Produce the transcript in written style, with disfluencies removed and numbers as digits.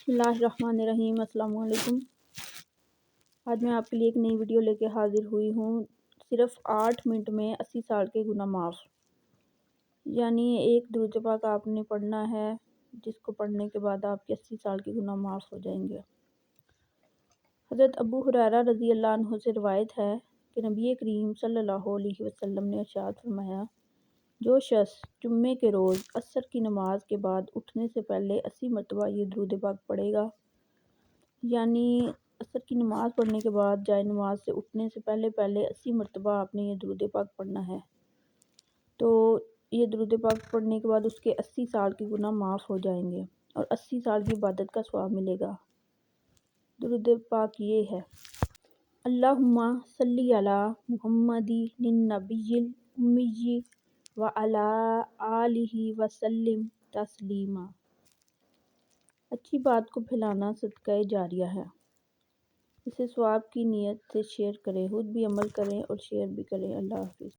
بسم اللہ الرحمن الرحیم۔ السلام علیکم۔ آج میں آپ کے لیے ایک نئی ویڈیو لے کے حاضر ہوئی ہوں۔ صرف 8 منٹ میں 80 سال کے گناہ معاف، یعنی ایک درود پاک آپ نے پڑھنا ہے جس کو پڑھنے کے بعد آپ کے 80 سال کے گناہ معاف ہو جائیں گے۔ حضرت ابو ہریرہ رضی اللہ عنہ سے روایت ہے کہ نبی کریم صلی اللہ علیہ وسلم نے ارشاد فرمایا، جو شخص جمعے کے روز عصر کی نماز کے بعد اٹھنے سے پہلے 80 مرتبہ یہ درود پاک پڑھے گا، یعنی عصر کی نماز پڑھنے کے بعد جائے نماز سے اٹھنے سے پہلے 80 مرتبہ آپ نے یہ درود پاک پڑھنا ہے، تو یہ درود پاک پڑھنے کے بعد اس کے 80 سال کے گناہ معاف ہو جائیں گے اور 80 سال کی عبادت کا ثواب ملے گا۔ درود پاک یہ ہے: اللہم صلی علی محمد النبی الامی وعلی آلہ وسلم تسلیما۔ اچھی بات کو پھیلانا صدقہ جاریہ ہے، اسے ثواب کی نیت سے شیئر کریں، خود بھی عمل کریں اور شیئر بھی کریں۔ اللہ حافظ۔